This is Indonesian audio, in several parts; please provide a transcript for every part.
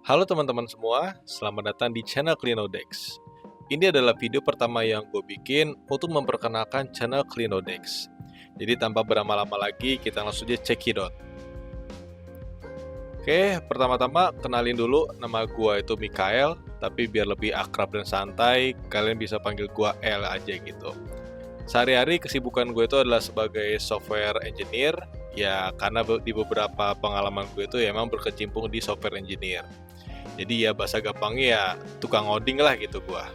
Halo teman-teman semua, selamat datang di channel Clinodex. Ini adalah video pertama yang gue bikin untuk memperkenalkan channel Clinodex. Jadi tanpa berlama-lama lagi, kita langsung aja cekidot. Oke, pertama-tama kenalin dulu, nama gue itu Mikael, tapi biar lebih akrab dan santai, kalian bisa panggil gue L aja gitu. Sehari-hari kesibukan gue itu adalah sebagai software engineer, ya karena di beberapa pengalaman gue itu ya emang berkecimpung di software engineer. Jadi ya bahasa gampangnya ya tukang ngoding lah gitu gua.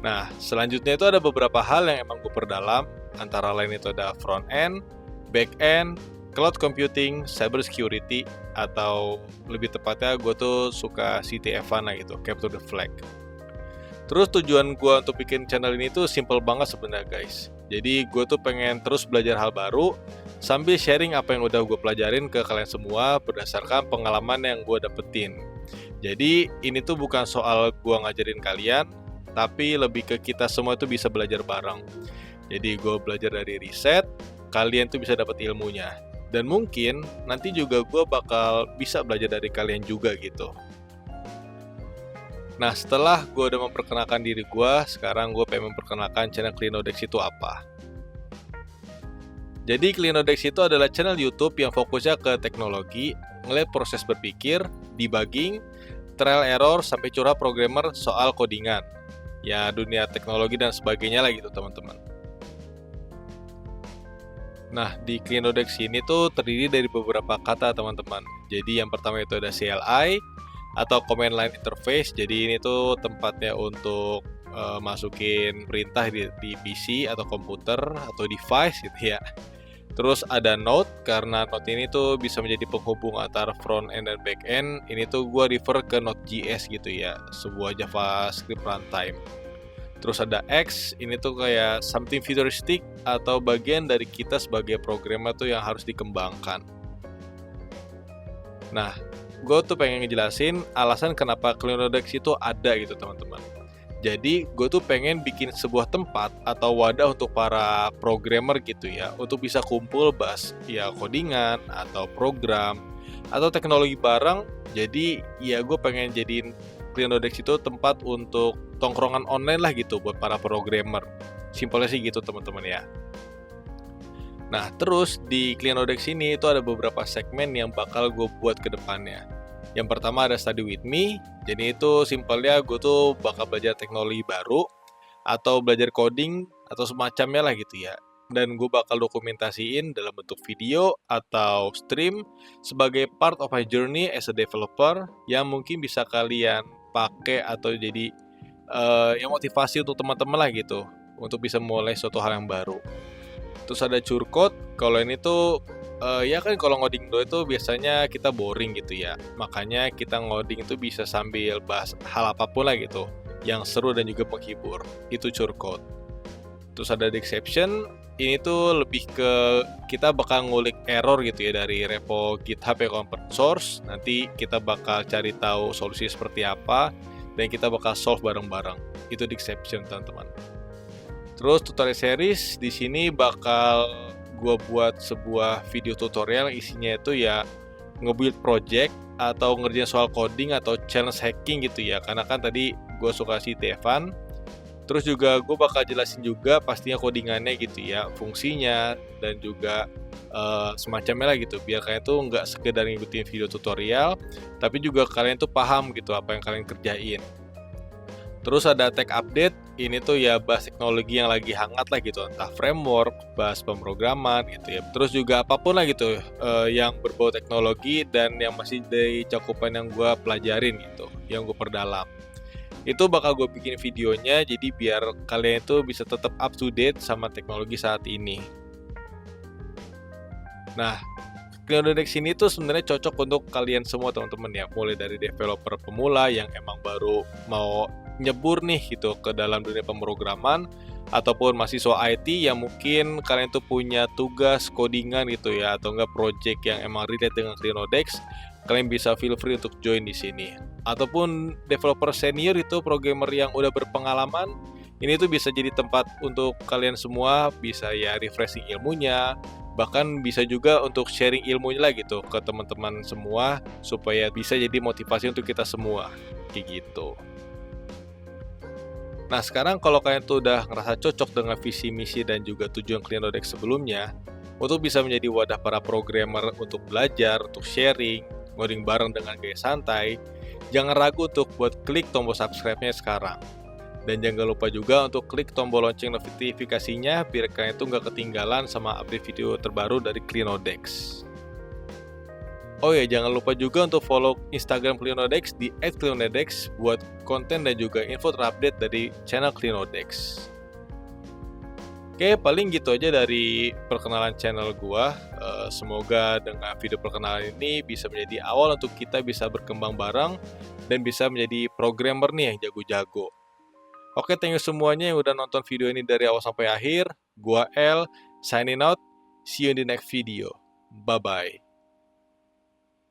Nah, selanjutnya itu ada beberapa hal yang emang gue perdalam, antara lain itu ada front end, back end, cloud computing, cyber security, atau lebih tepatnya gue tuh suka CTF-an lah gitu, capture the flag. Terus tujuan gue untuk bikin channel ini tuh simple banget sebenarnya guys. Jadi gue tuh pengen terus belajar hal baru, sambil sharing apa yang udah gue pelajarin ke kalian semua berdasarkan pengalaman yang gue dapetin. Jadi ini tuh bukan soal gua ngajarin kalian, tapi lebih ke kita semua tuh bisa belajar bareng. Jadi gua belajar dari riset, kalian tuh bisa dapat ilmunya. Dan mungkin nanti juga gua bakal bisa belajar dari kalian juga gitu. Nah setelah gua udah memperkenalkan diri gua, sekarang gua pengen memperkenalkan channel Clinodex itu apa. Jadi Clinodex itu adalah channel YouTube yang fokusnya ke teknologi, ngeliat proses berpikir, debugging, trial error, sampai curhat programmer soal codingan. Ya dunia teknologi dan sebagainya lah gitu teman-teman. Nah di Clinodex ini tuh terdiri dari beberapa kata teman-teman. Jadi yang pertama itu ada CLI atau Command Line Interface. Jadi ini tuh tempatnya untuk masukin perintah di PC atau komputer atau device gitu ya. Terus ada Node, karena Node ini tuh bisa menjadi penghubung antara front end dan back end. Ini tuh gue refer ke Node.js gitu ya, sebuah JavaScript runtime. Terus ada X, ini tuh kayak something futuristic atau bagian dari kita sebagai programmer tuh yang harus dikembangkan. Nah, gue tuh pengen ngejelasin alasan kenapa Clinodex itu ada gitu teman-teman. Jadi gue tuh pengen bikin sebuah tempat atau wadah untuk para programmer gitu ya, untuk bisa kumpul bahas ya codingan atau program atau teknologi bareng. Jadi ya gue pengen jadiin Clinodex itu tempat untuk tongkrongan online lah gitu buat para programmer. Simpelnya sih gitu teman-teman ya. Nah terus di Clinodex ini itu ada beberapa segmen yang bakal gue buat ke depannya. Yang pertama ada Study With Me, jadi itu simpelnya gue tuh bakal belajar teknologi baru, atau belajar coding, atau semacamnya lah gitu ya. Dan gue bakal dokumentasiin dalam bentuk video atau stream sebagai part of my journey as a developer yang mungkin bisa kalian pakai atau jadi yang motivasi untuk teman-teman lah gitu, untuk bisa mulai suatu hal yang baru. Terus ada curcode, kalau ini tuh ya kan kalau ngoding do itu biasanya kita boring gitu ya. Makanya kita ngoding itu bisa sambil bahas hal apapun lah gitu, yang seru dan juga menghibur. Itu curcode. Terus ada Dexception, ini tuh lebih ke kita bakal ngulik error gitu ya dari repo GitHub yang open source. Nanti kita bakal cari tahu solusi seperti apa dan kita bakal solve bareng-bareng. Itu Dexception teman-teman. Terus tutorial series di sini bakal gue buat sebuah video tutorial isinya itu ya nge-build project atau ngerjain soal coding atau challenge hacking gitu ya, karena kan tadi gue suka CTF-an. Terus juga gue bakal jelasin juga pastinya codingannya gitu ya, fungsinya dan juga semacamnya lah gitu, biar kalian tuh nggak sekedar ngikutin video tutorial tapi juga kalian tuh paham gitu apa yang kalian kerjain. Terus ada tech update, ini tuh ya bahas teknologi yang lagi hangat lah gitu, entah framework, bahas pemrograman gitu ya. Terus juga apapun lah gitu yang berbau teknologi dan yang masih dari cakupan yang gue pelajarin gitu, yang gue perdalam. Itu bakal gue bikin videonya, jadi biar kalian itu bisa tetap up to date sama teknologi saat ini. Nah, Clinodex ini tuh sebenarnya cocok untuk kalian semua teman-teman ya, mulai dari developer pemula yang emang baru mau nyebur nih gitu ke dalam dunia pemrograman, ataupun mahasiswa IT yang mungkin kalian tuh punya tugas codingan gitu ya, atau enggak project yang emang relate dengan Clinodex, kalian bisa feel free untuk join di sini. Ataupun developer senior itu programmer yang udah berpengalaman, ini tuh bisa jadi tempat untuk kalian semua bisa ya refreshing ilmunya, Bahkan bisa juga untuk sharing ilmunya lah gitu ke teman-teman semua supaya bisa jadi motivasi untuk kita semua. Kayak gitu. Nah, sekarang kalau kalian tuh udah ngerasa cocok dengan visi misi dan juga tujuan Clinodex sebelumnya, untuk bisa menjadi wadah para programmer untuk belajar, untuk sharing, ngoding bareng dengan gaya santai, jangan ragu untuk buat klik tombol subscribe-nya sekarang. Dan jangan lupa juga untuk klik tombol lonceng notifikasinya biar kalian tuh nggak ketinggalan sama update video terbaru dari Clinodex. Oh ya, jangan lupa juga untuk follow Instagram Clinodex di @clinodex buat konten dan juga info terupdate dari channel Clinodex. Oke, paling gitu aja dari perkenalan channel gua. Semoga dengan video perkenalan ini bisa menjadi awal untuk kita bisa berkembang bareng dan bisa menjadi programmer nih yang jago-jago. Oke, thank you semuanya yang udah nonton video ini dari awal sampai akhir. Gua El, signing out. See you in the next video. Bye-bye.